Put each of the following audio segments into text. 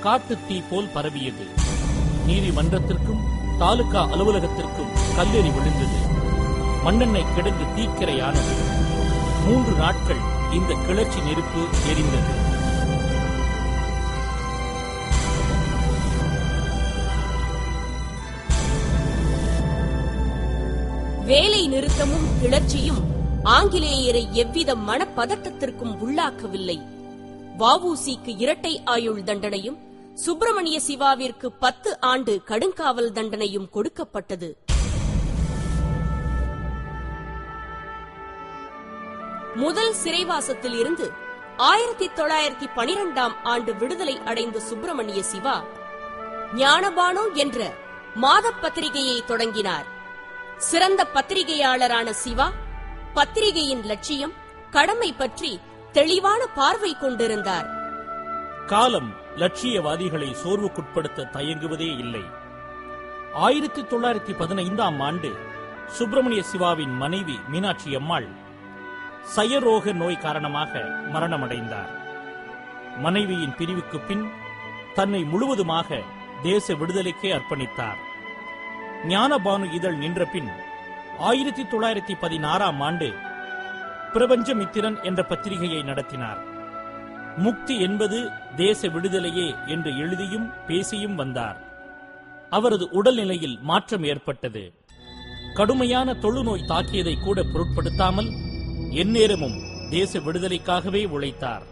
காட்டுத் தீ போல் பரவியது. நீதிமன்றத்திற்கும் தாலுகா அலுவலகத்திற்கும் கல்லெறி விழுந்தது. மண்ணெண்ணெய் கிடங்கு தீக்கிரையானது. 3 நாட்கள் இந்த கிளர்ச்சி நெருப்பு எரிந்தது. வேலை நிறுத்தமும் கிளர்ச்சியும் ஆங்கிலேயரை எவ்வித மனப்பதட்டத்திற்கும் உள்ளாக்கவில்லை. வ.உ.சி.க்கு இரட்டை ஆயுள் தண்டனையும் சுப்பிரமணிய சிவாவிற்கு 10 ஆண்டு கடுங்காவல் தண்டனையும் கொடுக்கப்பட்டது. முதல் சிறைவாசத்தில் இருந்து 1912ஆம் ஆண்டு விடுதலை அடைந்த சுப்பிரமணிய சிவா ஞானபானு என்ற மாத பத்திரிகையை தொடங்கினார். சிறந்த பத்திரிகையாளரான சிவா பத்திரிகையின் லட்சியம், கடமை பற்றி தெளிவான பார்வை கொண்டிருந்தார். காலம் லட்சியவாதிகளை சோர்வுக்குட்படுத்த தயங்குவதே இல்லை. 1915ஆம் ஆண்டு சுப்பிரமணிய சிவாவின் மனைவி மீனாட்சி அம்மாள் சயரோக நோய் காரணமாக மரணமடைந்தார். மனைவியின் பிரிவுக்கு பின் தன்னை முழுவதுமாக தேச விடுதலைக்கே அர்ப்பணித்தார். ஞானபானு இதழ் நின்ற பின் 1916ஆம் ஆண்டு பிரபஞ்சமித்திரன் என்ற பத்திரிகையை நடத்தினார். முக்தி என்பது தேச விடுதலையே என்று எழுதியும் பேசியும் வந்தார். அவரது உடல்நிலையில் மாற்றம் ஏற்பட்டது. கடுமையான தொழுநோய் தாக்கியதை கூட பொருட்படுத்தாமல் எந்நேரமும் தேச விடுதலைக்காகவே உழைத்தார்.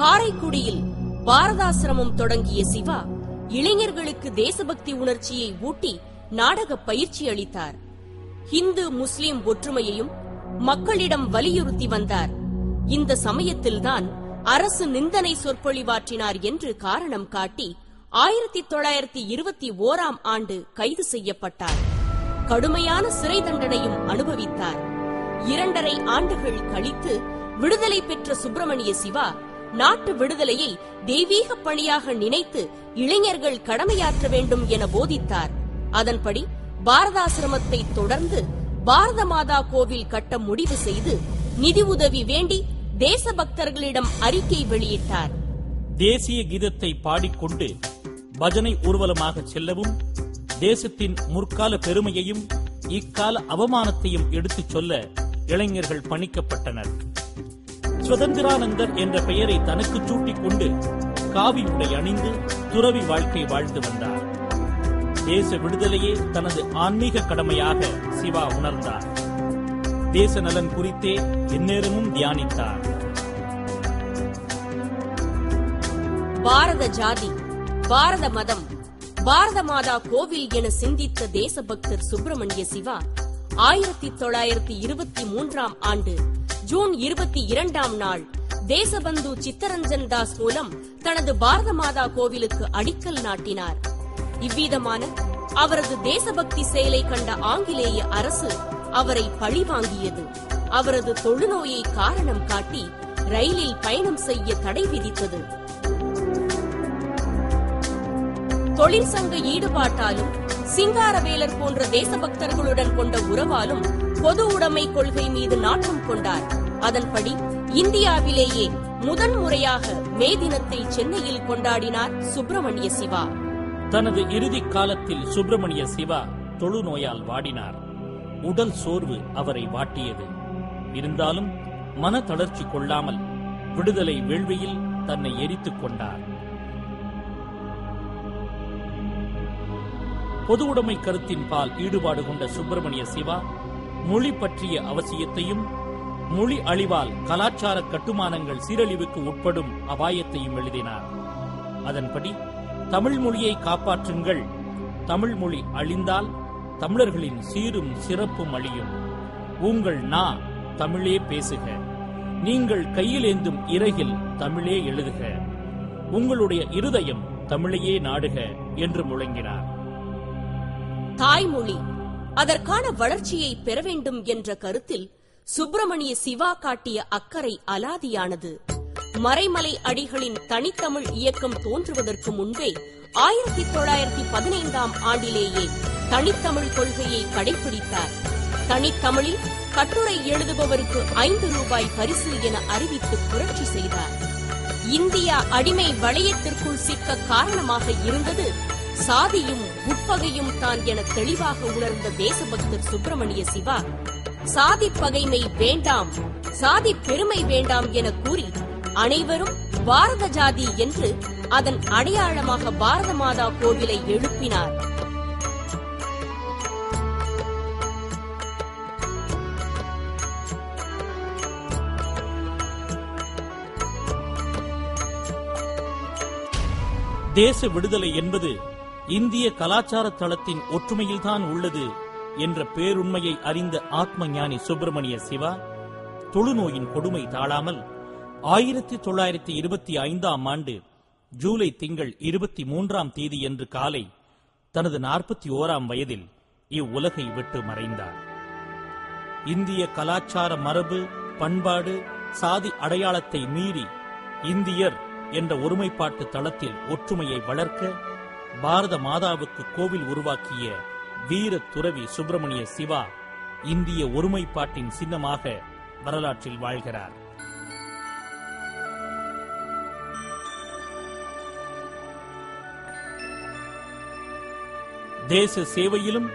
காரைக்குடியில் பாரதாசிரமம் தொடங்கிய சிவா இளைஞர்களுக்கு தேசபக்தி உணர்ச்சியை ஊட்டி நாடக பயிற்சி அளித்தார். இந்து முஸ்லிம் ஒற்றுமையையும் மக்களிடம் வலியுறுத்தி வந்தார். இந்த சமயத்தில்தான் அரசு நிந்தனை சொற்பொழிவாற்றினார் என்று காரணம் காட்டி 1921ஆம் ஆண்டு கைது செய்யப்பட்டார். கடுமையான சிறை தண்டனையும் அனுபவித்தார். 2.5 ஆண்டுகள் கழித்து விடுதலை பெற்ற சுப்பிரமணிய சிவா நாட்டு விடுதலையை தெய்வீக பணியாக நினைத்து இளைஞர்கள் கடமையாற்ற வேண்டும் என போதித்தார். அதன்படி பாரதாசிரமத்தை தொடர்ந்து பாரத மாதா கோவில் கட்ட முடிவு செய்து நிதி உதவி வேண்டி தேசபக்தர்களிடம் அறிக்கை வெளியிட்டார். தேசிய கீதத்தை பாடிக்கொண்டு பஜனை ஊர்வலமாக செல்லவும், தேசத்தின் முற்கால பெருமையையும் இக்கால அவமானத்தையும் எடுத்துச் சொல்ல இளைஞர்கள் பணிக்கப்பட்டனர். சுதந்திரானந்தர் என்ற பெயரை தனக்கு சூட்டிக் கொண்டு காவி உடை அணிந்து துறவி வாழ்க்கை வாழ்ந்து வந்தார். தேச விடுதலையே தனது ஆன்மீக கடமையாக சிவா உணர்ந்தார். தேச நலன் குறித்தே எந்நேரமும் தியானித்தார். பாரத ஜாதி, பாரத மதம், பாரத மாதா கோவில் என சிந்தித்த தேசபக்தர் சுப்பிரமணிய சிவா 1923ஆம் ஆண்டு ஜூன் 22ஆம் நாள் தேசபந்து சித்தரஞ்சன் தாஸ் மூலம் தனது பாரத மாதா கோவிலுக்கு அடிக்கல் நாட்டினார். இவ்விதமான அவரது தேசபக்தி செயலை கண்ட ஆங்கிலேய அரசு அவரை பழிவாங்கியது. அவரது தொழுநோயை காரணம் காட்டி ரயிலில் பயணம் செய்ய தடை விதித்தது. தொழிற்சங்க ஈடுபாட்டாலும் சிங்காரவேலர் போன்ற தேசபக்தர்களுடன் கொண்ட உறவாலும் பொது உடைமை கொள்கை மீது நாட்டம் கொண்டார். அதன்படி இந்தியாவிலேயே முதன்முறையாக மே தினத்தை சென்னையில் கொண்டாடினார் சுப்பிரமணிய சிவா. தனது இறுதி காலத்தில் சுப்பிரமணிய சிவா தொழுநோயால் வாடினார். உடல் சோர்வு அவரை வாட்டியது. இருந்தாலும் மன தளர்ச்சி கொள்ளாமல் விடுதலை வேள்வியில் தன்னை எரித்துக் கொண்டார். பொது உடைமை கருத்தின் பால் ஈடுபாடு கொண்ட சுப்பிரமணிய சிவா மொழி பற்றிய அவசியத்தையும், மொழி அழிவால் கலாச்சார கட்டுமானங்கள் சீரழிவுக்கு உட்படும் அபாயத்தையும் எழுதினார். அதன்படி தமிழ் மொழியை காப்பாற்றுங்கள், தமிழ் மொழி அழிந்தால் தமிழர்களின் சீரும் சிறப்பும் அழியும், உங்கள் நா தமிழே பேசுக, நீங்கள் கையில் ஏந்தும் இறையில் தமிழே எழுதுக, உங்களுடைய இருதயம் தமிழையே நாடுக என்று முழங்கினார். தாய்மொழி அதற்கான வளர்ச்சியை பெற வேண்டும் என்ற கருத்தில் சுப்பிரமணிய சிவா காட்டிய அக்கறை அலாதியானது. மறைமலை அடிகளின் தனித்தமிழ் இயக்கம் தோன்றுவதற்கு முன்பே 1915ஆம் ஆண்டிலேயே தனித்தமிழ் கொள்கையை கடைபிடித்தார். தனித்தமிழில் கட்டுரை எழுதுபவருக்கு 5 ரூபாய் பரிசு என அறிவித்து புரட்சி செய்தார். இந்தியா அடிமை வளையத்திற்குள் சிக்க காரணமாக இருந்தது சாதியும் உட்பகையும் தான் என தெளிவாக உணர்ந்த தேசபக்தர் சுப்பிரமணிய சிவா, சாதி பகைமை வேண்டாம், சாதி பெருமை வேண்டாம் என கூறி அனைவரும் பாரத ஜாதி என்று அதன் அடையாளமாக பாரத மாதா கோவிலை எழுப்பினார். தேச விடுதலை என்பது இந்திய கலாச்சார தளத்தின் ஒற்றுமையில்தான் உள்ளது என்ற பேருண்மையை அறிந்த ஆத்ம ஞானி சுப்பிரமணிய சிவா தொழுநோயின் கொடுமை தாழாமல் 1925ஆம் ஆண்டு ஜூலை திங்கள் 23ஆம் தேதியன்று காலை தனது 41ஆம் வயதில் இவ்வுலகை விட்டு மறைந்தார். இந்திய கலாச்சார மரபு, பண்பாடு, சாதி அடையாளத்தை மீறி இந்தியர் என்ற ஒருமைப்பாட்டு தளத்தில் ஒற்றுமையை வளர்க்க பாரத மாதாவுக்கு கோவில் உருவாக்கிய வீர துறவி சுப்பிரமணிய சிவா இந்திய ஒருமைப்பாட்டின் சின்னமாக வரலாற்றில் வாழ்கிறார். தேச சேவையிலும்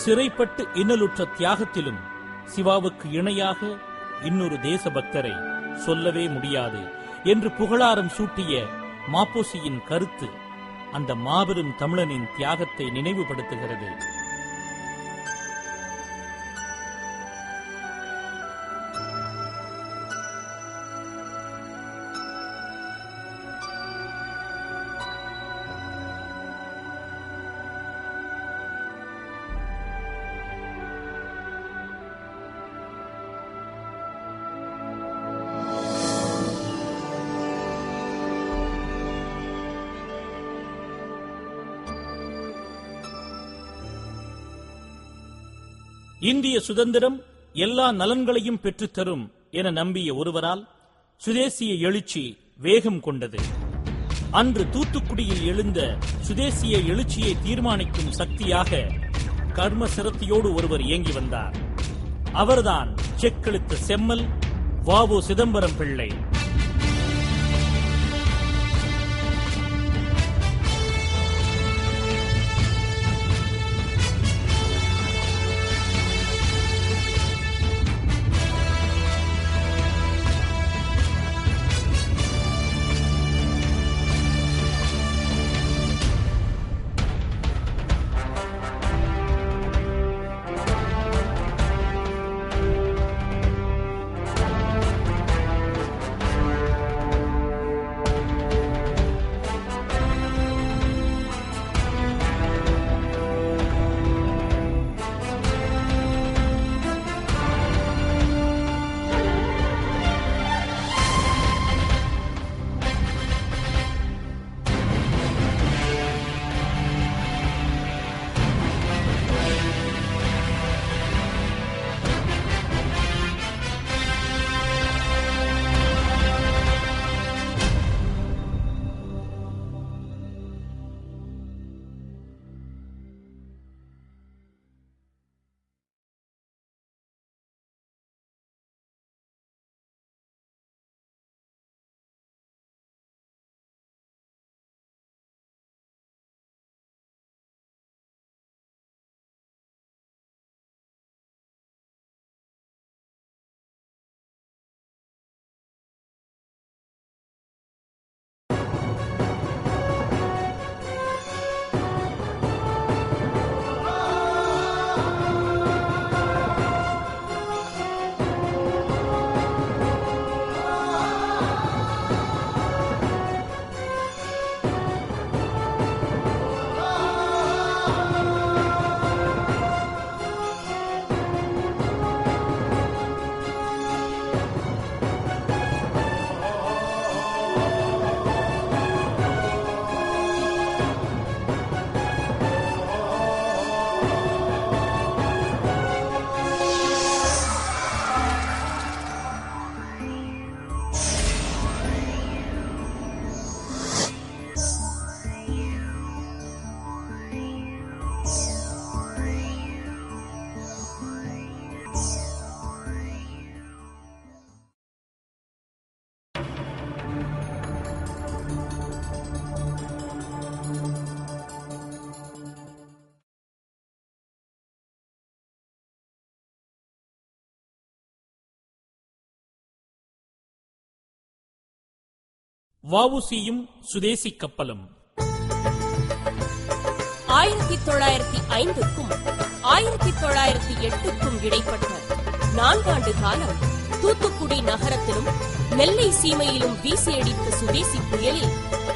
சிறைப்பட்டு இன்னலுற்ற தியாகத்திலும் சிவாவுக்கு இணையாக இன்னொரு தேசபக்தரை சொல்லவே முடியாது என்று புகழாரம் சூட்டிய மாப்போசியின் கருத்து அந்த மாபெரும் தமிழனின் தியாகத்தை நினைவுபடுத்துகிறது. இந்திய சுதந்திரம் எல்லா நலன்களையும் பெற்றுத்தரும் என நம்பிய ஒருவரால் சுதேசிய எழுச்சி வேகம் கொண்டது. அன்று தூத்துக்குடியில் எழுந்த சுதேசிய எழுச்சியை தீர்மானிக்கும் சக்தியாக கர்ம சிரத்தையோடு ஒருவர் இயங்கி வந்தார். அவர்தான் செக்கெழுத்த செம்மல் வ.உ. சிதம்பரம் பிள்ளை. வ.உ.சி.யும் சுதேசி கப்பலும். 1905க்கும் 1908க்கும் இடைப்பட்ட 4 ஆண்டு காலம் தூத்துக்குடி நகரத்திலும் நெல்லை சீமையிலும் வீசியடித்த சுதேசி புயலில்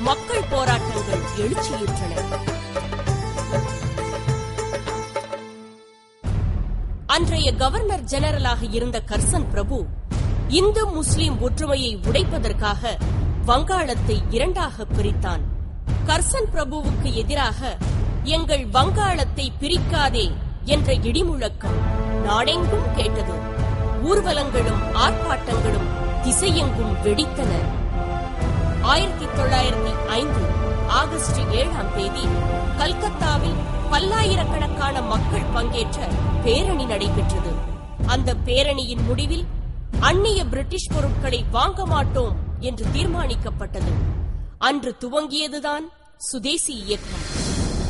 மக்கள் போராட்டங்கள் எழுச்சியுற்றன. அன்றைய கவர்னர் ஜெனரலாக இருந்த கர்சன் பிரபு இந்து முஸ்லிம் ஒற்றுமையை உடைப்பதற்காக வங்காளத்தை 2ஆக பிரித்தான். கர்சன் பிரபுவுக்கு எதிராக எங்கள் வங்காளத்தை பிரிக்காதே என்ற இடிமுழக்கம் நாடெங்கும் கேட்டது. ஊர்வலங்களும் ஆர்ப்பாட்டங்களும் திசையெங்கும் வெடித்தன. 1905 ஆகஸ்ட் 7ஆம் தேதி கல்கத்தாவில் பல்லாயிரக்கணக்கான மக்கள் பங்கேற்ற பேரணி நடைபெற்றது. அந்த பேரணியின் முடிவில் அந்நிய பிரிட்டிஷ் பொருட்களை வாங்க மாட்டோம் என்று தீர்மானிக்கப்பட்டது. அன்று துவங்கியதுதான் சுதேசி இயக்கம்.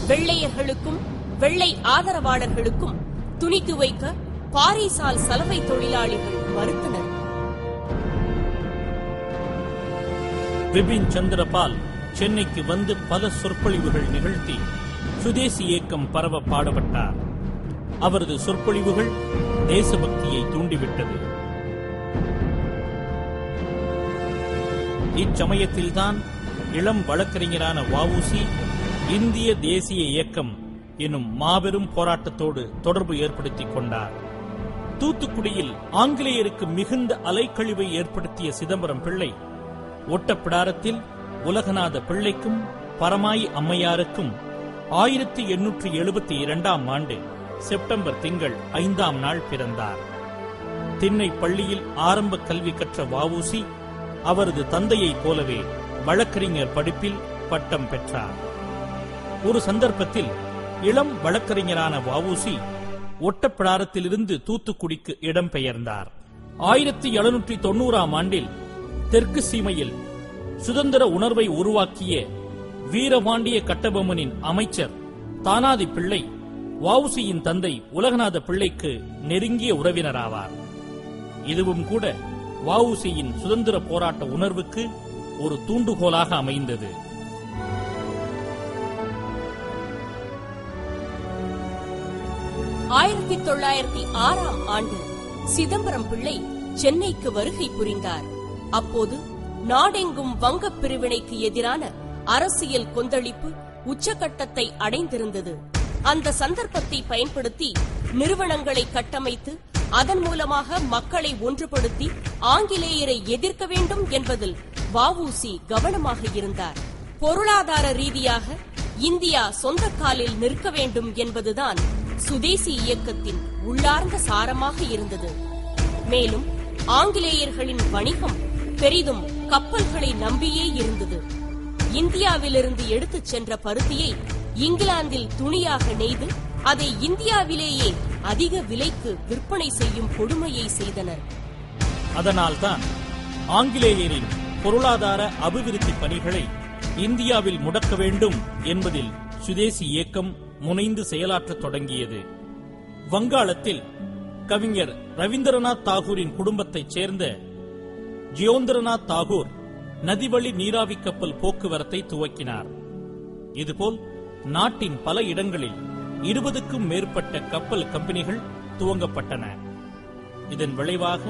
வெள்ளையர்களுக்கும் வெள்ளை ஆதரவாளர்களுக்கும் துணி துவைக்க பாரிசால் சலவை தொழிலாளிகள் மறுத்தனர். பிபின் சந்திரபால் சென்னைக்கு வந்து பல சொற்பொழிவுகள் நிகழ்த்தி சுதேசி இயக்கம் பரவ பாடுபட்டார். அவரது சொற்பொழிவுகள் தேசபக்தியை தூண்டிவிட்டது. இச்சமயத்தில்தான் இளம் வழக்கறிஞரான வ.உ.சி. இந்திய தேசிய இயக்கம் எனும் மாபெரும் போராட்டத்தோடு தொடர்பு ஏற்படுத்திக் கொண்டார். தூத்துக்குடியில் ஆங்கிலேயருக்கு மிகுந்த அலைக்கழிவை ஏற்படுத்திய சிதம்பரம் பிள்ளை ஒட்டப்பிடாரத்தில் உலகநாத பிள்ளைக்கும் பரமாயி அம்மையாருக்கும் 1872ஆம் ஆண்டு செப்டம்பர் திங்கள் 5ஆம் நாள் பிறந்தார். திண்ணை பள்ளியில் ஆரம்ப கல்வி கற்ற வ.உ.சி. அவரது தந்தையைப் போலவே வழக்கறிஞர் படிப்பில் பட்டம் பெற்றார். ஒரு சந்தர்ப்பத்தில் இளம் வழக்கறிஞரான வ.உ.சி. ஒட்டப்பிடாரத்திலிருந்து தூத்துக்குடிக்கு இடம்பெயர்ந்தார். 1790ஆம் ஆண்டில் தெற்கு சீமையில் சுதந்திர உணர்வை உருவாக்கிய வீரபாண்டிய கட்டபொம்மனின் அமைச்சர் தானாதி பிள்ளை வ.உ.சி.யின் தந்தை உலகநாத பிள்ளைக்கு நெருங்கிய உறவினராவார். இதுவும் கூட வ.உ.சி.யின் சுதந்திர போராட்ட உணர்வுக்கு ஒரு தூண்டுகோலாக அமைந்தது. ஆம் ஆண்டு சிதம்பரம் பிள்ளை சென்னைக்கு வருகை புரிந்தார். அப்போது நாடெங்கும் வங்கப் பிரிவினைக்கு எதிரான அரசியல் கொந்தளிப்பு உச்சகட்டத்தை அடைந்திருந்தது. அந்த சந்தர்ப்பத்தை பயன்படுத்தி நிறுவனங்களை கட்டமைத்து அதன் மூலமாக மக்களை ஒன்றுபடுத்தி ஆங்கிலேயரை எதிர்க்க வேண்டும் என்பதில் வ.உ.சி. கவனமாக இருந்தார். பொருளாதார ரீதியாக இந்தியா சொந்த காலில் நிற்க வேண்டும் என்பதுதான் சுதேசி இயக்கத்தின் உள்ளார்ந்த சாரமாக இருந்தது. மேலும் ஆங்கிலேயர்களின் வணிகம் பெரிதும் கப்பல்களை நம்பியே இருந்தது. இந்தியாவிலிருந்து எடுத்துச் சென்ற பருத்தியை இங்கிலாந்தில் துணியாக நெய்து அதை இந்தியாவிலேயே அதிக விலைக்கு விற்பனை செய்யும் கொடுமையை செய்தனர். அதனால்தான் ஆங்கிலேயரின் பொருளாதார அபிவிருத்தி பணிகளை இந்தியாவில் முடக்க வேண்டும் என்பதில் சுதேசி இயக்கம் முனைந்து செயலாற்றத் தொடங்கியது. வங்காளத்தில் கவிஞர் ரவீந்திரநாத் தாகூரின் குடும்பத்தைச் சேர்ந்த ஜியோந்திரநாத் தாகூர் நதிவழி நீராவி கப்பல் போக்குவரத்தை துவக்கினார். இதுபோல் நாட்டின் பல இடங்களில் 20க்கும் மேற்பட்ட கப்பல் கம்பெனிகள் துவங்கப்பட்டன. இதன் விளைவாக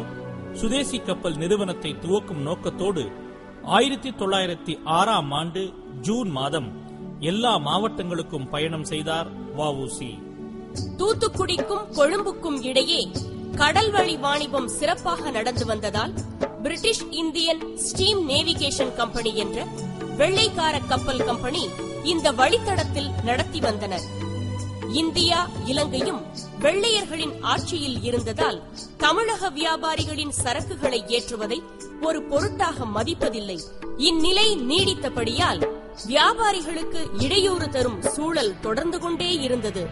சுதேசி கப்பல் நிறுவனத்தை துவக்கும் நோக்கத்தோடு 1906ஆம் ஆண்டு ஜூன் மாதம் எல்லா மாவட்டங்களுக்கும் பயணம் செய்தார் வ.உ.சி. தூத்துக்குடிக்கும் கொழும்புக்கும் இடையே கடல்வழி வாணிபம் சிறப்பாக நடந்து வந்ததால் British Indian steam navigation company என்ற வெள்ளைக்கார கப்பல் கம்பெனி இந்த வழித்தடத்தில் நடத்தி வந்தனர். இந்தியா இலங்கையும் வெள்ளையர்களின் ஆட்சியில் இருந்ததால் தமிழக வியாபாரிகளின் சரக்குகளை ஏற்றுவதை ஒரு பொருட்டாக மதிப்பதில்லை. இந்நிலை நீடித்தபடியால் வியாபாரிகளுக்கு இடையூறு தரும் சூழல் தொடர்ந்து கொண்டே இருந்தது.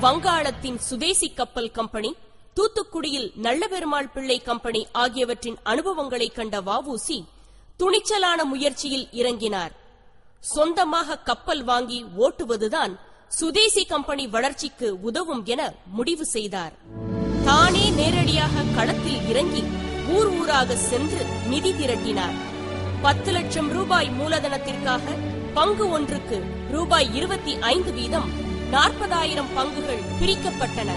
வங்காளத்தின் சுதேசி கப்பல் கம்பெனி, தூத்துக்குடியில் நல்லபெருமாள் பிள்ளை கம்பெனி ஆகியவற்றின் அனுபவங்களை கண்ட வ.உ.சி. துணிச்சலான முயற்சியில் இறங்கினார். சொந்தமாக கப்பல் வாங்கி ஓட்டுவதுதான் சுதேசி கம்பெனி வளர்ச்சிக்கு உதவும் என முடிவு செய்தார். தானே நேரடியாக களத்தில் இறங்கி ஊர் ஊராக சென்று நிதி திரட்டினார். 10 லட்சம் ரூபாய் மூலதனத்திற்காக பங்கு ஒன்றுக்கு ரூபாய் 25 வீதம் 40,000 பங்குகள் பிரிக்கப்பட்டன.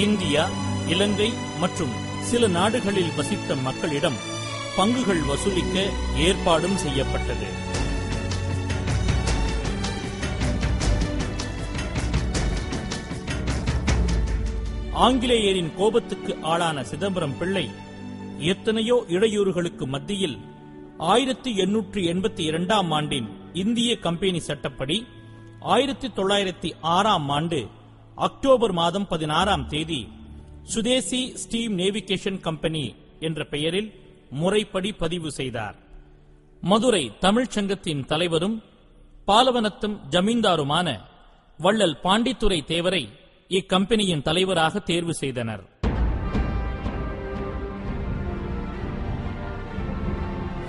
இந்தியா, இலங்கை மற்றும் சில நாடுகளில் வசித்த மக்களிடம் பங்குகள் வசூலிக்க ஏற்பாடும் செய்யப்பட்டது. ஆங்கிலேயரின் கோபத்துக்கு ஆளான சிதம்பரம் பிள்ளை எத்தனையோ இடையூறுகளுக்கு மத்தியில் 1882ஆம் ஆண்டின் இந்திய கம்பெனி சட்டப்படி 1906ஆம் ஆண்டு அக்டோபர் மாதம் 16ஆம் தேதி சுதேசி ஸ்டீம் நேவிகேஷன் கம்பெனி என்ற பெயரில் முறைப்படி பதிவு செய்தார். மதுரை தமிழ்ச் சங்கத்தின் தலைவரும் பாலவனத்தம் ஜமீன்தாருமான வள்ளல் பாண்டித்துரை தேவரை இக்கம்பெனியின் தலைவராக தேர்வு செய்தனர்.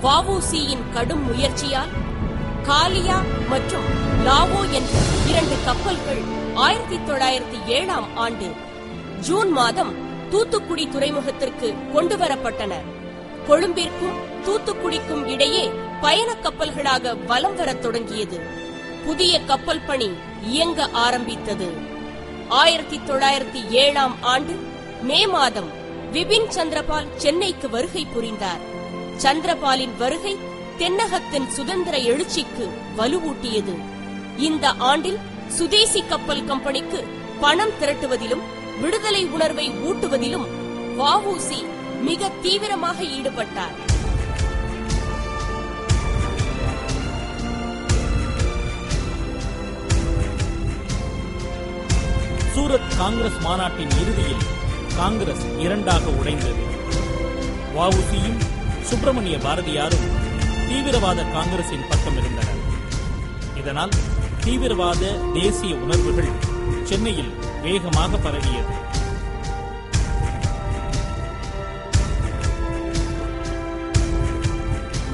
வ.உ.சி.யின் கடும் முயற்சியால் காலியா மற்றும் லாவோ என்ற 2 கப்பல்கள் 1907ஆம் ஆண்டு ஜூன் மாதம் தூத்துக்குடி துறைமுகத்திற்கு கொண்டுவரப்பட்டன. கொழும்பிற்கும் தூத்துக்குடிக்கும் இடையே பயண கப்பல்களாக வலம் வரத் தொடங்கியது. புதிய கப்பல் பணி இயங்க ஆரம்பித்தது. 1907ஆம் ஆண்டு மே மாதம் விபின் சந்திரபால் சென்னைக்கு வருகை புரிந்தார். சந்திரபாலின் வருகை தென்னகத்தின் சுதந்திர எழுச்சிக்கு வலுவூட்டியது. இந்த ஆண்டில் சுதேசி கப்பல் கம்பெனிக்கு பணம் திரட்டுவதிலும் விடுதலை உணர்வை ஊட்டுவதிலும் வ.உ.சி. மிக தீவிரமாக ஈடுபட்டார். சூரத் காங்கிரஸ் மாநாட்டின் இறுதியில் காங்கிரஸ் இரண்டாக உடைந்தது. வ.உ.சி.யும் சுப்பிரமணிய பாரதியாரும் தீவிரவாத காங்கிரசின் பக்கம் இருந்தனர். இதனால் தீவிரவாத தேசிய உணர்வுகள் சென்னையில் வேகமாக பரவியது.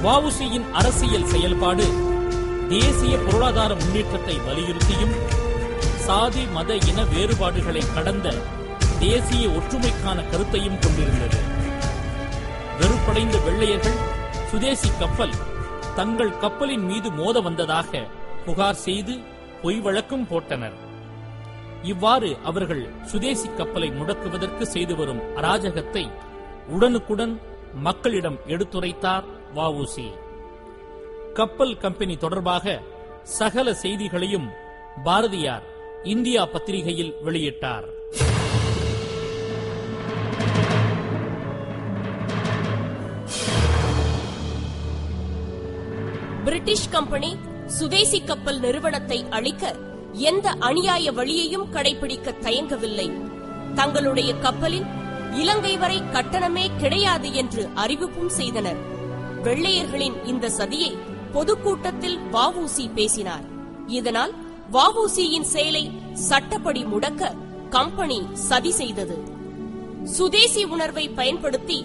வ.உ.சி.யின் அரசியல் செயல்பாடு தேசிய பொருளாதார முன்னேற்றத்தை வலியுறுத்தியும் சாதி மத இன வேறுபாடுகளை கடந்த தேசிய ஒற்றுமைக்கான கருத்தையும் கொண்டிருந்தது. வெறுப்படைந்த வெள்ளையர்கள் சுதேசி கப்பல் தங்கள் கப்பலின் மீது மோத வந்ததாக புகார் செய்து பொய் வழக்கும் போட்டனர். இவ்வாறு அவர்கள் சுதேசி கப்பலை முடக்குவதற்கு செய்து வரும் அராஜகத்தை உடனுக்குடன் மக்களிடம் எடுத்துரைத்தார் வ.உ.சி. கப்பல் கம்பெனி தொடர்பாக சகல செய்திகளையும் பாரதியார் இந்தியா பத்திரிகையில் வெளியிட்டார். பிரிட்டிஷ் கம்பெனி சுதேசி கப்பல் நிறுவனத்தை அழிக்க எந்த அநியாய வழியையும் கடைபிடிக்க தயங்கவில்லை. தங்களுடைய கப்பலில் இலங்கை வரை கட்டணமே கிடையாது என்று அறிவிப்பும் செய்தனர். வெள்ளையர்களின் இந்த சதியை பொதுக்கூட்டத்தில் வ.உ.சி. பேசினார். இதனால் வ.உ.சி.யின் செயலை சட்டப்படி முடக்க கம்பெனி சதி செய்தது. சுதேசி உணர்வை பயன்படுத்தி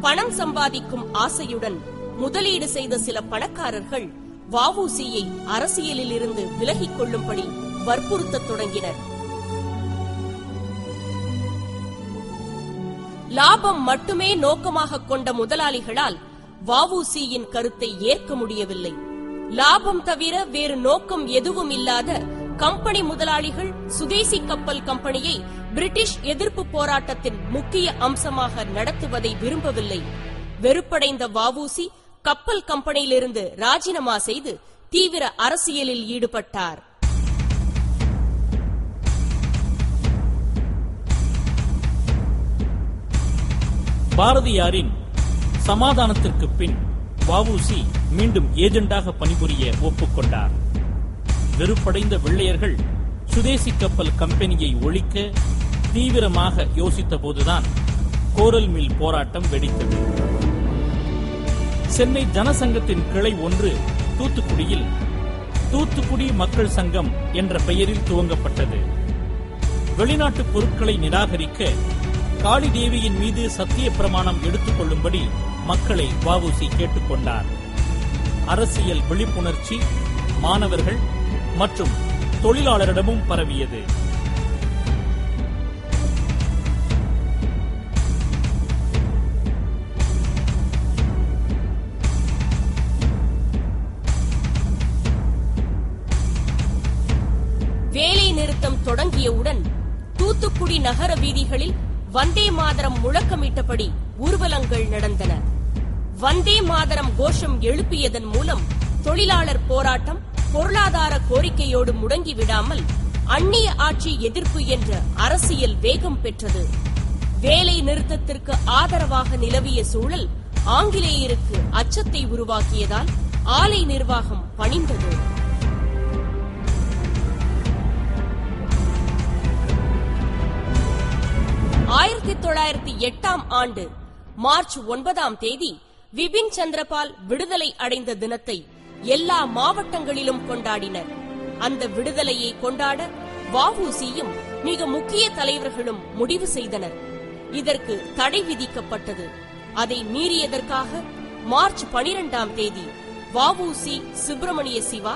பணம் சம்பாதிக்கும் ஆசையுடன் முதலீடு செய்த சில பணக்காரர்கள் வ.உ.சி.யை அரசியலில் இருந்து விலகிக் கொள்ளும்படி வற்புறுத்தத் தொடங்கினர். லாபம் மட்டுமே நோக்கமாக கொண்ட முதலாளிகளால் வ.உ.சி.யின் கருத்தை ஏற்க முடியவில்லை. லாபம் தவிர வேறு நோக்கம் எதுவும் இல்லாத கம்பெனி முதலாளிகள் சுதேசி கப்பல் கம்பெனியை பிரிட்டிஷ் எதிர்ப்பு போராட்டத்தின் முக்கிய அம்சமாக நடத்துவதை விரும்பவில்லை. வெறுப்படைந்த வ.உ.சி. கப்பல் கம்பெனியிலிருந்து ராஜினாமா செய்து தீவிர அரசியலில் ஈடுபட்டார். பாரதியாரின் சமாதானத்திற்கு பின் வ.உ.சி. மீண்டும் ஏஜெண்டாக பணிபுரிய ஒப்புக்கொண்டார். வெறுப்படைந்த வெள்ளையர்கள் சுதேசி கப்பல் கம்பெனியை ஒழிக்க தீவிரமாக யோசித்த போதுதான் கோரல் மில் போராட்டம் வெடித்தது. சென்னை ஜனசங்கத்தின் கிளை ஒன்று தூத்துக்குடியில் தூத்துக்குடி மக்கள் சங்கம் என்ற பெயரில் துவங்கப்பட்டது. வெளிநாட்டு பொருட்களை நிராகரிக்க காளிதேவியின் மீது சத்திய பிரமாணம் எடுத்துக் கொள்ளும்படி மக்களை வ.உ.சி. கேட்டுக்கொண்டார். அரசியல் விழிப்புணர்ச்சி மாணவர்கள் மற்றும் தொழிலாளரிடமும் பரவியது. தொடங்கியவுடன் தூத்துக்குடி நகர வீதிகளில் வந்தே மாதரம் முழக்கமிட்டபடி ஊர்வலங்கள் நடந்தன. வந்தே மாதரம் கோஷம் எழுப்பியதன் மூலம் தொழிலாளர் போராட்டம் பொருளாதார கோரிக்கையோடு முடங்கிவிடாமல் அந்நிய ஆட்சி எதிர்ப்பு என்ற அரசியல் வேகம் பெற்றது. வேலை நிறுத்தத்திற்கு ஆதரவாக நிலவிய சூழல் ஆங்கிலேயருக்கு அச்சத்தை உருவாக்கியதால் ஆலை நிர்வாகம் பணிந்தது. ஆண்டு மார்ச் 9ஆம் தேதி விபின் சந்திரபால் விடுதலை அடைந்த தினத்தை எல்லா மாவட்டங்களிலும் கொண்டாடினர். அந்த விடுதலையை கொண்டாட வ.உ.சி.யும் மிக முக்கிய தலைவர்களும் முடிவு செய்தனர். இதற்கு தடை விதிக்கப்பட்டது. அதை மீறியதற்காக மார்ச் 12ஆம் தேதி வ.உ.சி., சுப்பிரமணிய சிவா,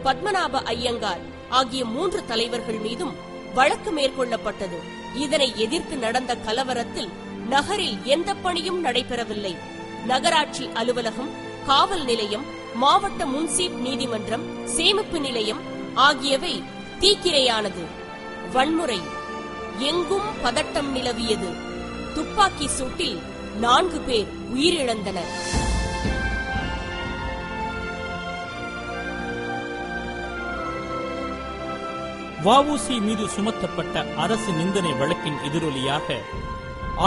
பத்மநாப ஐயங்கார் ஆகிய 3 தலைவர்கள் மீதும் வழக்கு மேற்கொள்ளப்பட்டது. இதனை எதிர்த்து நடந்த கலவரத்தில் நகரில் எந்த பணியும் நடைபெறவில்லை. நகராட்சி அலுவலகம், காவல் நிலையம், மாவட்ட முன்சீப் நீதிமன்றம், சேமிப்பு நிலையம் ஆகியவை தீக்கிரையானது. வன்முறை எங்கும் பதட்டம் நிலவியது. துப்பாக்கி சூட்டில் 4 பேர் உயிரிழந்தனர். வ.உ.சி. மீது சுமத்தப்பட்ட அரசு நிந்தனை வழக்கின் எதிரொலியாக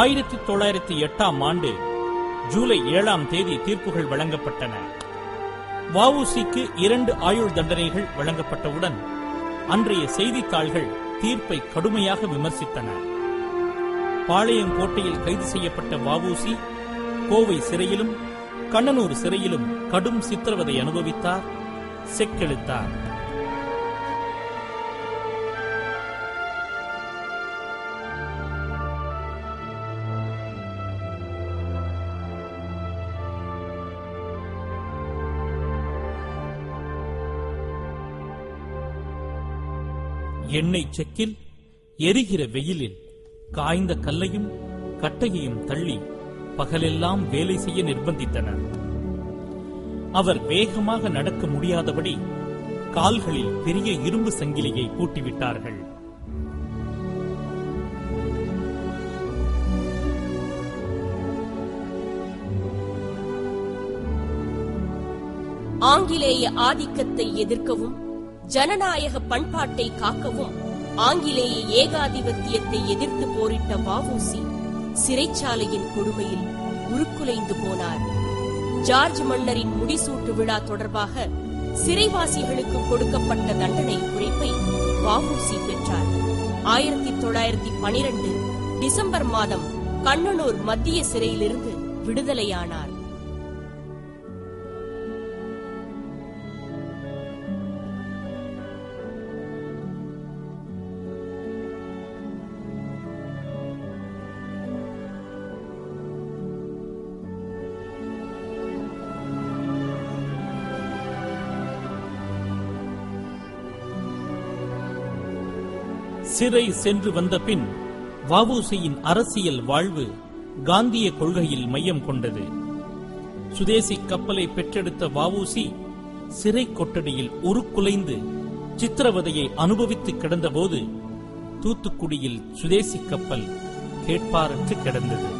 1908ஆம் ஆண்டு ஜூலை 7ஆம் தேதி தீர்ப்புகள் வழங்கப்பட்டன. வ.உ.சி.க்கு 2 ஆயுள் தண்டனைகள் வழங்கப்பட்டவுடன் அன்றைய செய்தித்தாள்கள் தீர்ப்பை கடுமையாக விமர்சித்தன. பாளையங்கோட்டையில் கைது செய்யப்பட்ட வ.உ.சி. கோவை சிறையிலும் கண்ணனூர் சிறையிலும் கடும் சித்திரவதை அனுபவித்தார், செக்கெழுத்தார். எண்ணெய் செக்கில் எரிகிற வெயிலில் காய்ந்த கல்லையும் கட்டையையும் தள்ளி பகலெல்லாம் வேலை செய்ய நிர்பந்தித்தனர். அவர் வேகமாக நடக்க முடியாதபடி கால்களில் பெரிய இரும்பு சங்கிலியை பூட்டிவிட்டார்கள். ஆங்கிலேய ஆதிக்கத்தை எதிர்க்கவும் ஜனநாயக பண்பாட்டை காக்கவும் ஆங்கிலேய ஏகாதிபத்தியத்தை எதிர்த்து போரிட்ட வ.உ.சி. சிறைச்சாலையின் கொடுமையில் உருக்குலைந்து போனார். ஜார்ஜ் மன்னரின் முடிசூட்டு விழா தொடர்பாக சிறைவாசிகளுக்கு கொடுக்கப்பட்ட தண்டனை குறைப்பை வ.உ.சி. பெற்றார். 1912 டிசம்பர் மாதம் கண்ணனூர் மத்திய சிறையிலிருந்து விடுதலையானார். சிறை சென்று வந்த பின் வ.உ.சி.யின் அரசியல் வாழ்வு காந்திய கொள்கையில் மையம் கொண்டது. சுதேசி கப்பலை பெற்றெடுத்த வ.உ.சி. சிறை கொட்டடியில் உருக்குலைந்து சித்திரவதையை அனுபவித்து கிடந்தபோது தூத்துக்குடியில் சுதேசி கப்பல் கேட்பாரற்று கிடந்தது.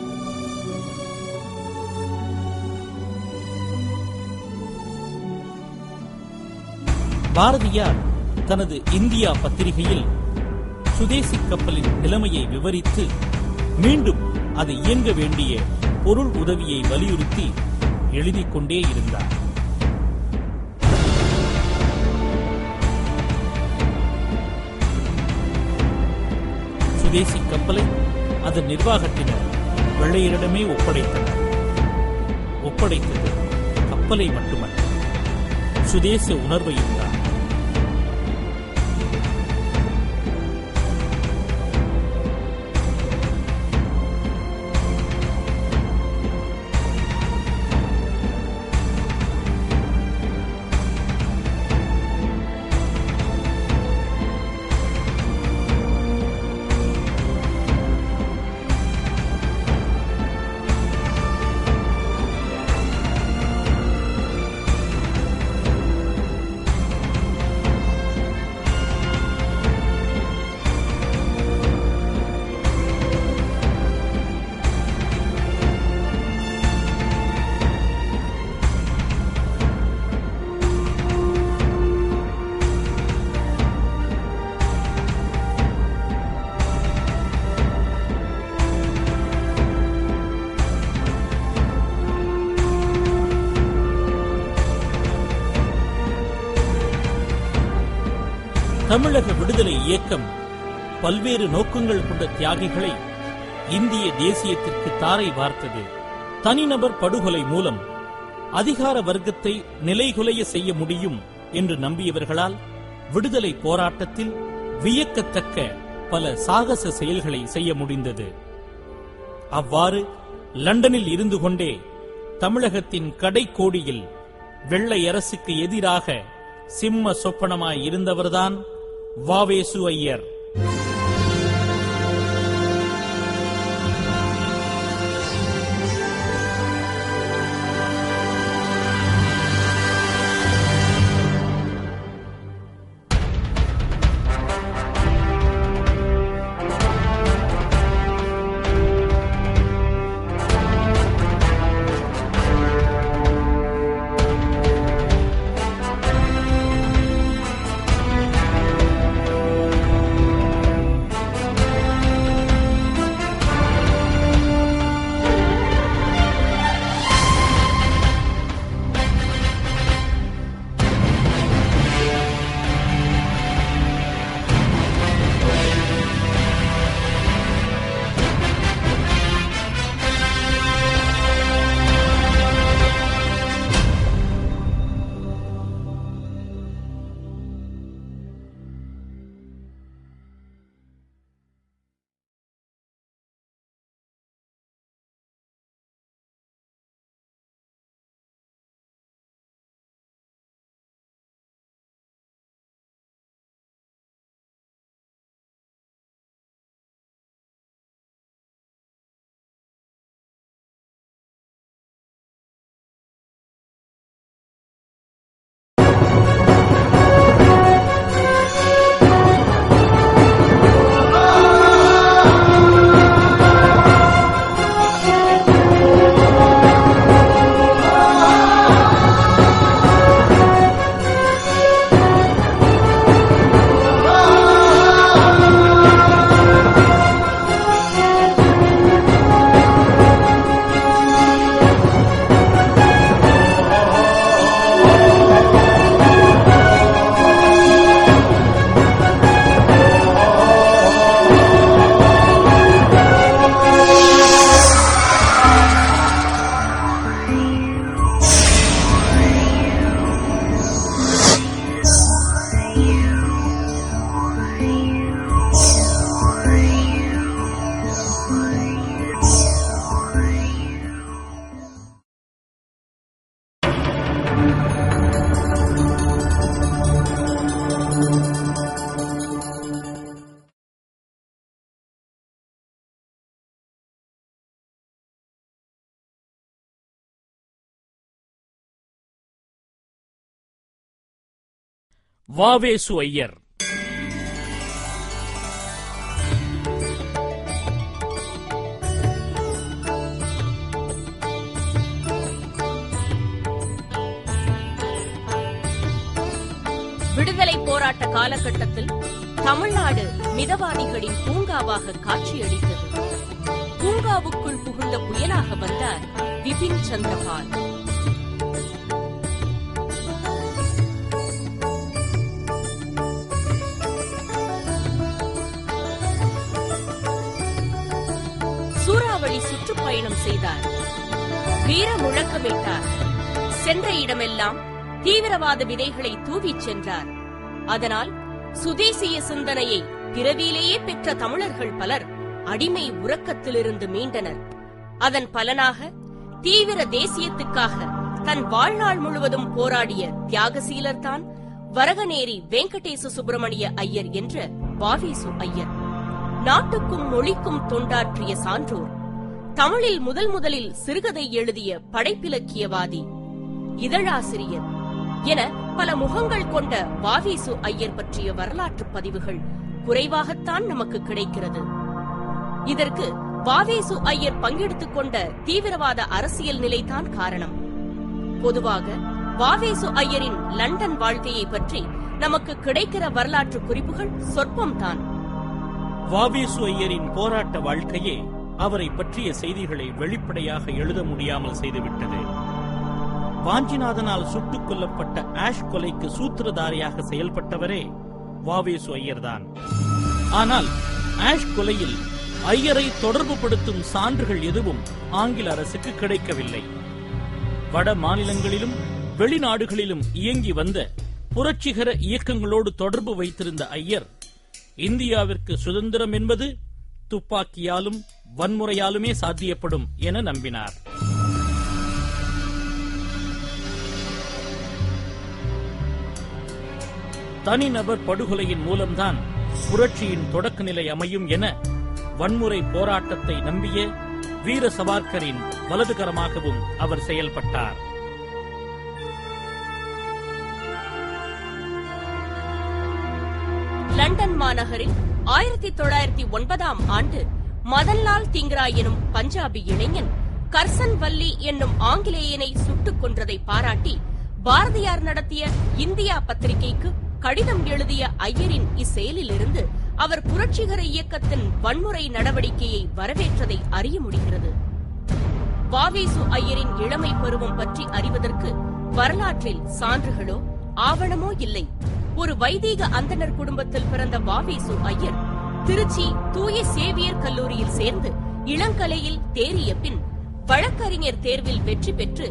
பாரதியார் தனது இந்தியா பத்திரிகையில் சுதேசி கப்பலின் நிலைமையை விவரித்து மீண்டும் அது இயங்க வேண்டிய பொருள் உதவியை வலியுறுத்தி எழுதிக் கொண்டே இருந்தார். சுதேசி கப்பலை அதன் நிர்வாகத்தினர் வெள்ளையரிடமே ஒப்படைத்தனர். ஒப்படைத்தது கப்பலை மட்டுமல்ல, சுதேச உணர்வையும் தான். தமிழக விடுதலை இயக்கம் பல்வேறு நோக்கங்கள் கொண்ட தியாகிகளை இந்திய தேசியத்திற்கு தாரை வார்த்தது. தனிநபர் படுகொலை மூலம் அதிகார வர்க்கத்தை நிலைகுலைய செய்ய முடியும் என்று நம்பியவர்களால் விடுதலை போராட்டத்தில் வியக்கத்தக்க பல சாகச செயல்களை செய்ய முடிந்தது. அவ்வாறு லண்டனில் இருந்து கொண்டே தமிழகத்தின் கடைக்கோடியில் வெள்ளை அரசுக்கு எதிராக சிம்ம சொப்பனமாய் இருந்தவர்தான் வ.வே.சு. ஐயர். வ.வே.சு. ஐயர். விடுதலை போராட்ட காலகட்டத்தில் தமிழ்நாடு மிதவாதிகளின் பூங்காவாக காட்சியளித்தது. பூங்காவுக்குள் புகுந்த புயலாக வந்தார் விபின் சந்திரபால். சூறாவளி சுற்றுப்பயணம் செய்தார். வீர முழக்கமிட்டார். சென்ற இடமெல்லாம் தீவிரவாத விதைகளை தூவிச் சென்றார். அதனால் சுதேசிய சிந்தனையை பிறவியிலேயே பெற்ற தமிழர்கள் பலர் அடிமை உறக்கத்திலிருந்து மீண்டனர். அதன் பலனாக தீவிர தேசியத்துக்காக தன் வாழ்நாள் முழுவதும் போராடிய தியாகசீலர்தான் வரகநேரி வெங்கடேச சுப்பிரமணிய ஐயர் என்ற வ.வே.சு. ஐயர். நாட்டுக்கும் மொழிக்கும் தொண்டாற்றிய சான்றோர். தமிழில் முதலில் சிறுகதை எழுதிய படைப்பிலக்கியவாதி, இதழாசிரியர் என பல முகங்கள் கொண்ட வ.வே.சு. ஐயர் பற்றிய வரலாற்று பதிவுகள் குறைவாகத்தான் நமக்கு கிடைக்கிறது. இதற்கு வ.வே.சு. ஐயர் பங்கெடுத்துக் கொண்ட தீவிரவாத அரசியல் நிலைதான் காரணம். பொதுவாக வ.வே.சு. ஐயரின் லண்டன் வாழ்க்கையை பற்றி நமக்கு கிடைக்கிற வரலாற்று குறிப்புகள் சொற்பம்தான். வ.வே.சு. ஐயரின் போராட்ட வாழ்க்கையே அவரை பற்றிய செய்திகளை வெளிப்படையாக எழுத முடியாமல் செய்துவிட்டது. வாஞ்சிநாதனால் சுட்டுக் கொல்லப்பட்ட ஆஷ் கொலைக்கு சூத்திரதாரியாக செயல்பட்டவரே வாவேசு ஐயர்தான். ஆனால் ஆஷ் கொலையில் ஐயரை தொடர்புபடுத்தும் சான்றுகள் எதுவும் ஆங்கில அரசுக்கு கிடைக்கவில்லை. வட மாநிலங்களிலும் வெளிநாடுகளிலும் இயங்கி வந்த புரட்சிகர இயக்கங்களோடு தொடர்பு வைத்திருந்த ஐயர் இந்தியாவிற்கு சுதந்திரம் என்பது துப்பாக்கியாலும் வன்முறையாலுமே சாத்தியப்படும் என நம்பினார். தனிநபர் படுகொலையின் மூலம்தான் புரட்சியின் தொடக்க நிலை அமையும் என வன்முறை போராட்டத்தை நம்பிய வீர சவார்கரின் வலதுகரமாகவும் அவர் செயல்பட்டார். லண்டன் மாநகரில் 1909ஆம் ஆண்டு மதன்லால் திங்ரா எனும் பஞ்சாபி இளைஞன் கர்சன் வல்லி என்னும் ஆங்கிலேயனை சுட்டுக் கொன்றதை பாராட்டி பாரதியார் நடத்திய இந்தியா பத்திரிகைக்கு கடிதம் எழுதிய ஐயரின் இச்செயலிலிருந்து அவர் புரட்சிகர இயக்கத்தின் வன்முறை நடவடிக்கையை வரவேற்றதை அறிய முடிகிறது. வாவேசு ஐயரின் இளமை பருவம் பற்றி அறிவதற்கு வரலாற்றில் சான்றுகளோ ஆவணமோ இல்லை. ஒரு வைதீக அந்தணர் குடும்பத்தில் பிறந்த வாவேசு ஐயர் திருச்சி தூய சேவியர் கல்லூரியில் சேர்ந்து இளங்கலையில் தேறிய பின் வழக்கறிஞர் தேர்வில் வெற்றி பெற்று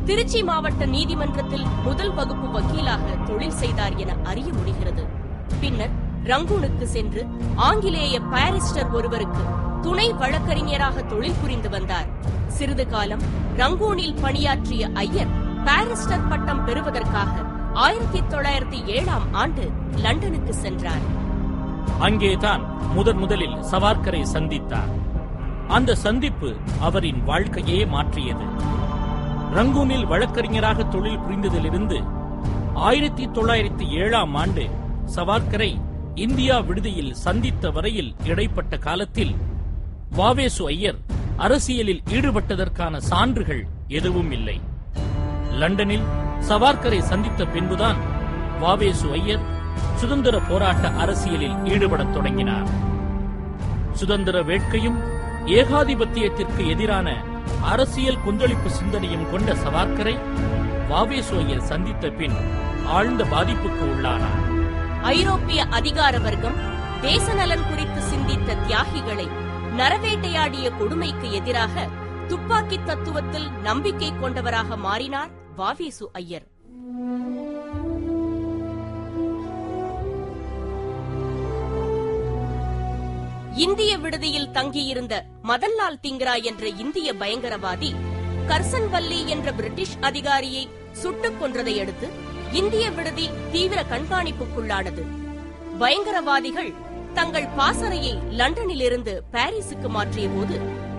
திருச்சி மாவட்ட நீதிமன்றத்தில் முதல் வகுப்பு வக்கீலாக தொழில் செய்தார் என அறிய முடிகிறது. பின்னர் ரங்கூனுக்கு சென்று ஆங்கிலேய பாரிஸ்டர் ஒருவருக்கு துணை வழக்கறிஞராக தொழில் புரிந்து வந்தார். சிறிது காலம் ரங்கூனில் பணியாற்றிய ஐயர் பாரிஸ்டர் பட்டம் பெறுவதற்காக 1907ஆம் ஆண்டு லண்டனுக்கு சென்றார். அங்கேதான் முதலில் சவார்கரை சந்தித்தார். அந்த சந்திப்பு அவரின் வாழ்க்கையே மாற்றியது. ரங்கூனில் வழக்கறிஞராக தொழில் புரிந்ததிலிருந்து 1907ஆம் ஆண்டு சவார்கரை இந்தியா விடுதியில் சந்தித்த வரையில் இடைப்பட்ட காலத்தில் வாவேசு ஐயர் அரசியலில் ஈடுபட்டதற்கான சான்றுகள் எதுவும் இல்லை. லண்டனில் சவார்கரை சந்தித்த பின்புதான் வாவேசு ஐயர் சுதந்திர போராட்ட அரசியலில் ஈடுபடத் தொடங்கினார். சுதந்திர வேட்கையும் ஏகாதிபத்தியத்திற்கு எதிரான அரசியல் கொந்தளிப்பு சிந்தனையும் கொண்ட சவார்கரை வாவேசு ஐயர் சந்தித்த பின் ஆழ்ந்த பாதிப்புக்கு உள்ளானார். ஐரோப்பிய அதிகார வர்க்கம் தேசநலன் குறித்து சிந்தித்த தியாகிகளை நரவேட்டையாடிய கொடுமைக்கு எதிராக துப்பாக்கி தத்துவத்தில் நம்பிக்கை கொண்டவராக மாறினார் வாவேசு ஐயர். இந்திய விடுதியில் தங்கியிருந்த மதன்லால் திங்ரா என்ற இந்திய பயங்கரவாதி கர்சன் வல்லி என்ற பிரிட்டிஷ் அதிகாரியை சுட்டுக் கொன்றதை அடுத்து இந்திய விடுதி தீவிர கண்காணிப்புக்குள்ளானது. பயங்கரவாதிகள் தங்கள் பாசறையை லண்டனிலிருந்து பாரிஸுக்கு மாற்றிய போது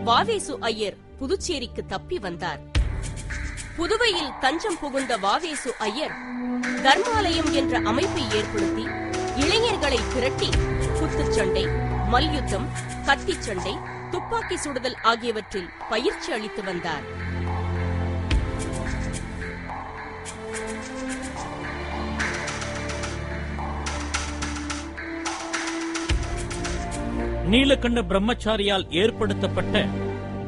வாவேசு ஐயர் புதுச்சேரிக்கு தப்பி வந்தார். புதுவையில் தஞ்சம் புகுந்த வாவேசு ஐயர் தர்மாலயம் என்ற அமைப்பை ஏற்படுத்தி இளைஞர்களை திரட்டி குத்துச்சண்டை, மல்யுத்தம், கத்திச்சண்டை, துப்பாக்கி சுடுதல் ஆகியவற்றில் பயிற்சி அளித்து வந்தார். நீலகண்ட பிரம்மச்சாரியால் ஏற்படுத்தப்பட்ட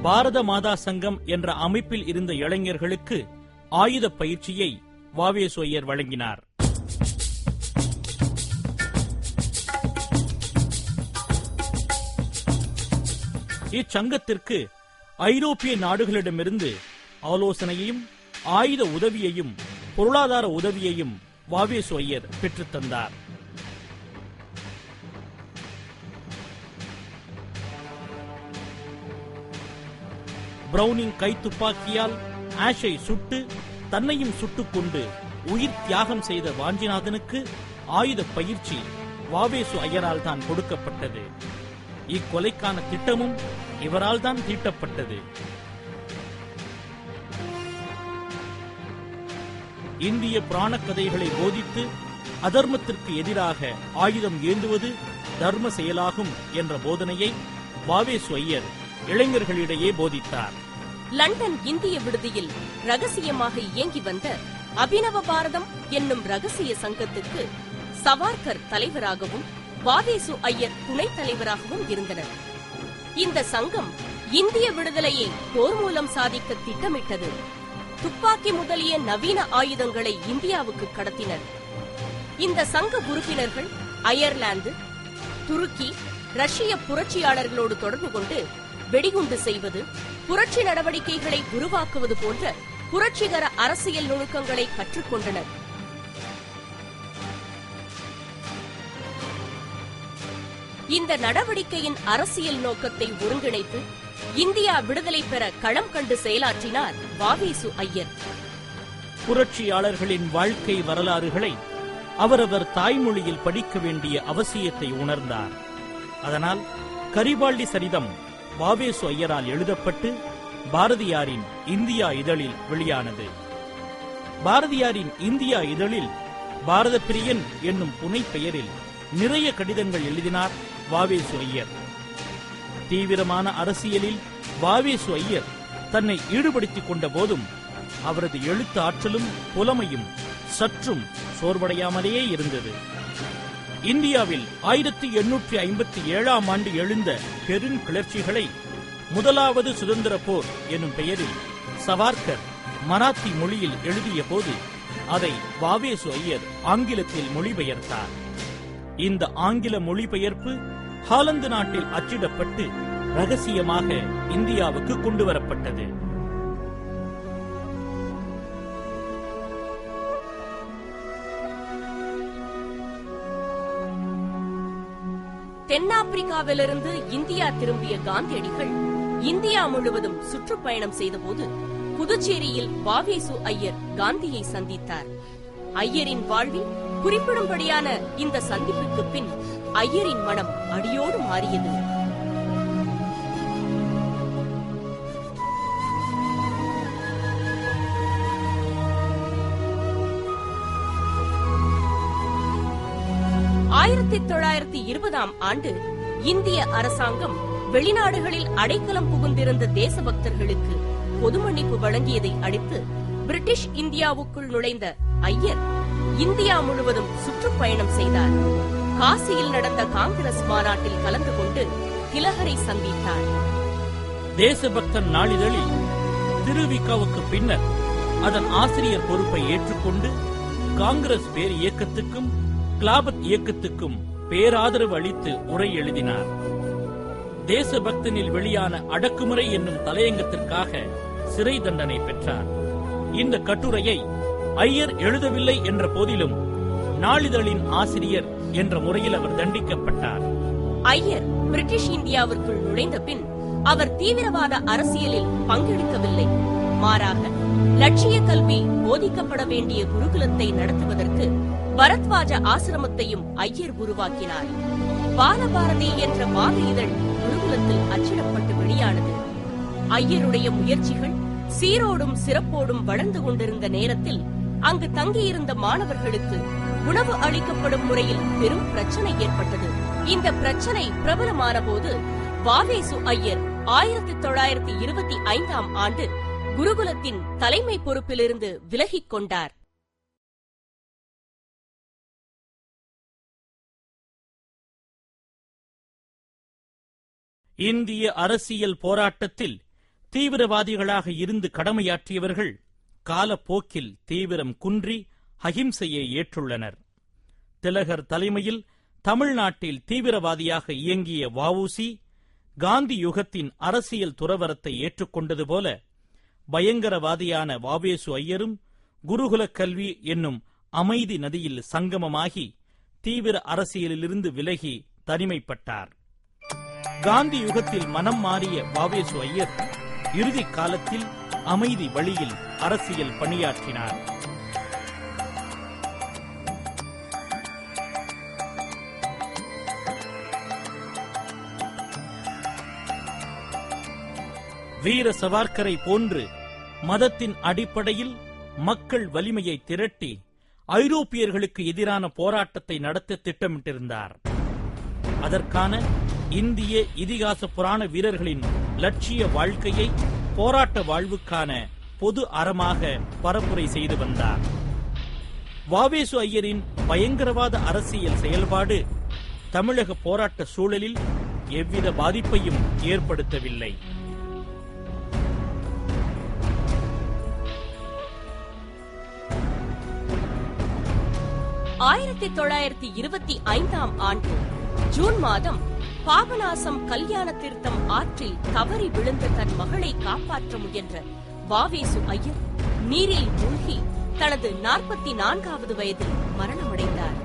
பாரத மாதா சங்கம் என்ற அமைப்பில் இருந்த இளைஞர்களுக்கு ஆயுத பயிற்சியை வாவேசு ஐயர் வழங்கினார். இச்சங்கத்திற்கு ஐரோப்பிய நாடுகளிடமிருந்து ஆலோசனையையும் ஆயுத உதவியையும் பொருளாதார உதவியையும் வாவேசு ஐயர் பெற்றுத்தந்தார். பிரவுனிங் கைத்துப்பாக்கியால் ஆஷை சுட்டு தன்னையும் சுட்டுக் கொண்டு உயிர் தியாகம் செய்த வாஞ்சிநாதனுக்கு ஆயுத பயிற்சி வாவேசு ஐயரால் தான் கொடுக்கப்பட்டது. இக்கொலைக்கான திட்டமும் இவரால் தான் தீட்டப்பட்டது. இந்திய புராண கதைகளை போதித்து அதர்மத்திற்கு எதிராக ஆயுதம் ஏந்துவது தர்ம செயலாகும் என்ற போதனையை வாவேசு ஐயர் இளைஞர்களிடையே போதித்தார். லண்டன் இந்திய விடுதியில் ரகசியமாக இயங்கி வந்த அபினவ பாரதம் என்னும் ரகசிய சங்கத்துக்கு சவார்கர் தலைவராகவும் வாவேசு ஐயர் துணைத் தலைவராகவும் இருந்தனர். இந்த சங்கம் இந்திய விடுதலையை போர் மூலம் சாதிக்க திட்டமிட்டது. துப்பாக்கி முதலிய நவீன ஆயுதங்களை இந்தியாவுக்கு கடத்தினர். இந்த சங்க உறுப்பினர்கள் அயர்லாந்து, துருக்கி, ரஷ்ய புரட்சியாளர்களோடு தொடர்பு கொண்டு வெடிகுண்டு செய்வது, புரட்சி நடவடிக்கைகளை உருவாக்குவது போன்ற புரட்சிகர அரசியல் நுணுக்கங்களை கற்றுக்கொண்டனர். இந்த நடவடிக்கையின் அரசியல் நோக்கத்தை ஒருங்கிணைத்து இந்தியா விடுதலை பெற களம் கண்டு செயலாற்றினார் வ.வே.சு. ஐயர். புரட்சியாளர்களின் வாழ்க்கை வரலாறுகளை அவரவர் தாய்மொழியில் படிக்க வேண்டிய அவசியத்தை உணர்ந்தார். அதனால் கரிபால்டி சரிதம் வ.வே.சு. ஐயரால் எழுதப்பட்டு பாரதியாரின் இந்தியா இதழில் வெளியானது. பாரதியாரின் இந்தியா இதழில் பாரத பிரியன் என்னும் புனை பெயரில் நிறைய கடிதங்கள் எழுதினார் வ.வே.சு. ஐயர். தீவிரமான அரசியலில் வ.வே.சு. ஐயர் தன்னை ஈடுபடுத்திக் கொண்ட போதும் அவரது எழுத்து ஆற்றலும் புலமையும் சற்றும் சோர்வடையாமலேயே இருந்தது. இந்தியாவில் 1857 ஆண்டு எழுந்த பெருங்கிளர்ச்சிகளை முதலாவது சுதந்திர போர் எனும் பெயரில் சவார்கர் மராத்தி மொழியில் எழுதிய போது அதை வ.வே.சு. ஐயர் ஆங்கிலத்தில் மொழிபெயர்த்தார். இந்த ஆங்கில மொழிபெயர்ப்பு ஹாலந்து நாட்டில் அச்சிடப்பட்டு ரகசியமாக இந்தியாவுக்கு கொண்டுவரப்பட்டது. தென்னாப்பிரிக்காவிலிருந்து இந்தியா திரும்பிய காந்தியடிகள் இந்தியா முழுவதும் சுற்றுப்பயணம் செய்தபோது புதுச்சேரியில் வ.வே.சு. ஐயர் காந்தியை சந்தித்தார். ஐயரின் வாழ்வில் குறிப்பிடும்படியான இந்த சந்திப்புக்கு பின் ஐயரின் மனம் அடியோடு மாறியது. ஆயிரத்தி 1920 ஆண்டு இந்திய அரசாங்கம் வெளிநாடுகளில் அடைக்கலம் புகுந்திருந்த தேசபக்தர்களுக்கு பொது மன்னிப்பு வழங்கியதை அடுத்து பிரிட்டிஷ் இந்தியாவுக்குள் நுழைந்த ஐயர் இந்தியா முழுவதும் சுற்றுப்பயணம் செய்தார். காசியில் நடந்த காங்கிரஸ் மாநாட்டில் கலந்து கொண்டு திலகரை சந்தித்தார். தேசபக்தன் நாளிதழில் திருவிகாவுக்கு பின்னர் அதன் ஆசிரியர் பொறுப்பை ஏற்றுக்கொண்டு காங்கிரஸ் பேர் இயக்கத்துக்கும் கிலாபத் இயக்கத்துக்கும் பேராதரவு அளித்து உரை எழுதினார். தேசபக்தனில் வெளியான அடக்குமுறை என்னும் தலையங்கத்திற்காக சிறை தண்டனை பெற்றார். இந்த கட்டுரையை ஐயர் எழுதவில்லை என்ற போதிலும் நாளிதழின் ஆசிரியர் என்ற முறையில் அவர் தண்டிக்கப்பட்டார். ஐயர் பிரிட்டிஷ் இந்தியாவிற்குள் நுழைந்த பின் அவர் தீவிரவாத அரசியலில் பங்கெடுக்கவில்லை. மாறாக லட்சிய கல்வி போதிக்கப்பட வேண்டிய குருகுலத்தை நடத்துவதற்கு பரத்வாஜ ஆசிரமத்தையும் ஐயர் உருவாக்கினார். பாலபாரதி என்ற மாத இதழ் குருகுலத்தில் அச்சிடப்பட்டு வெளியானது. ஐயருடைய முயற்சிகள் சீரோடும் சிறப்போடும் வளர்ந்து கொண்டிருந்த நேரத்தில் அங்கு தங்கியிருந்த மாணவர்களுக்கு உணவு அளிக்கப்படும் முறையில் பெரும் பிரச்சனை ஏற்பட்டது. இந்த பிரச்சனை பிரபலமான போது வ.வே.சு. ஐயர் 1925 ஆண்டு குருகுலத்தின் தலைமை பொறுப்பிலிருந்து விலகிக் கொண்டார். இந்திய அரசியல் போராட்டத்தில் தீவிரவாதிகளாக இருந்து கடமையாற்றியவர்கள் காலப்போக்கில் தீவிரம் குன்றி அகிம்சையை ஏற்றுள்ளனர். திலகர் தலைமையில் தமிழ்நாட்டில் தீவிரவாதியாக இயங்கிய வ.உ.சி. காந்தி யுகத்தின் அரசியல் துறவரத்தை ஏற்றுக்கொண்டது போல பயங்கரவாதியான வ.வே.சு. ஐயரும் குருகுல கல்வி என்னும் அமைதி நதியில் சங்கமமாகி தீவிர அரசியலிலிருந்து விலகி தனிமைப்பட்டார். காந்தி யுகத்தில் மனம் மாறிய வ.வே.சு. ஐயர் இறுதி காலத்தில் அமைதி வழியில் அரசியல் பணியாற்றினார். வீர சவார்கரை போன்று மதத்தின் அடிப்படையில் மக்கள் வலிமையை திரட்டி ஐரோப்பியர்களுக்கு எதிரான போராட்டத்தை நடத்த திட்டமிட்டிருந்தார். அதற்கான இந்திய இதிகாச புராண வீரர்களின் லட்சிய வாழ்க்கையை போராட்ட வாழ்வுக்கான பொது அறமாக பரப்புரை செய்து வந்தார். வ.வே.சு. ஐயரின் பயங்கரவாத அரசியல் செயல்பாடு தமிழக போராட்ட சூழலில் எவ்வித பாதிப்பையும் ஏற்படுத்தவில்லை. 1925ஆம் ஆண்டு ஜூன் மாதம் பாபநாசம் கல்யாண தீர்த்தம் ஆற்றில் தவறி விழுந்த தன் மகளை காப்பாற்ற முயன்ற வ.வே.சு. ஐயர் நீரில் மூழ்கி தனது 44வது வயதில் மரணமடைந்தார்.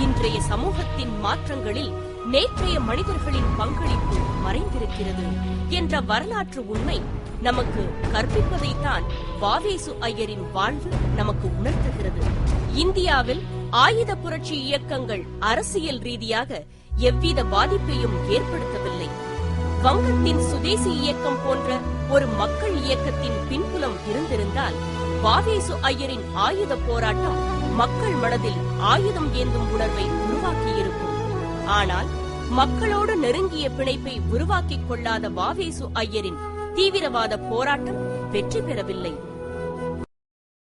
இன்றைய சமூகத்தின் மாற்றங்களில் நேற்றைய மனிதர்களின் பங்களிப்பு மறைந்திருக்கிறது என்ற வரலாற்று உண்மை நமக்கு கற்பிப்பதைத்தான் வ.வே.சு. ஐயரின் வாழ்வு நமக்கு உணர்த்துகிறது. இந்தியாவில் ஆயுத புரட்சி இயக்கங்கள் அரசியல் ரீதியாக எவ்வித பாதிப்பையும் ஏற்படுத்தவில்லை. வங்கத்தின் சுதேசி இயக்கம் போன்ற ஒரு மக்கள் இயக்கத்தின் பின்புலம் இருந்திருந்தால் வ.வே.சு. ஐயரின் ஆயுத போராட்டம் மக்கள் மனதில் ஆயுதம் ஏந்தும் உணர்வை உருவாக்கியிருக்கும். ஆனால் மக்களோடு நெருங்கிய பிணைப்பை உருவாக்கிக் கொள்ளாத வ.வே.சு. ஐயரின் தீவிரவாத போராட்டம் வெற்றி பெறவில்லை.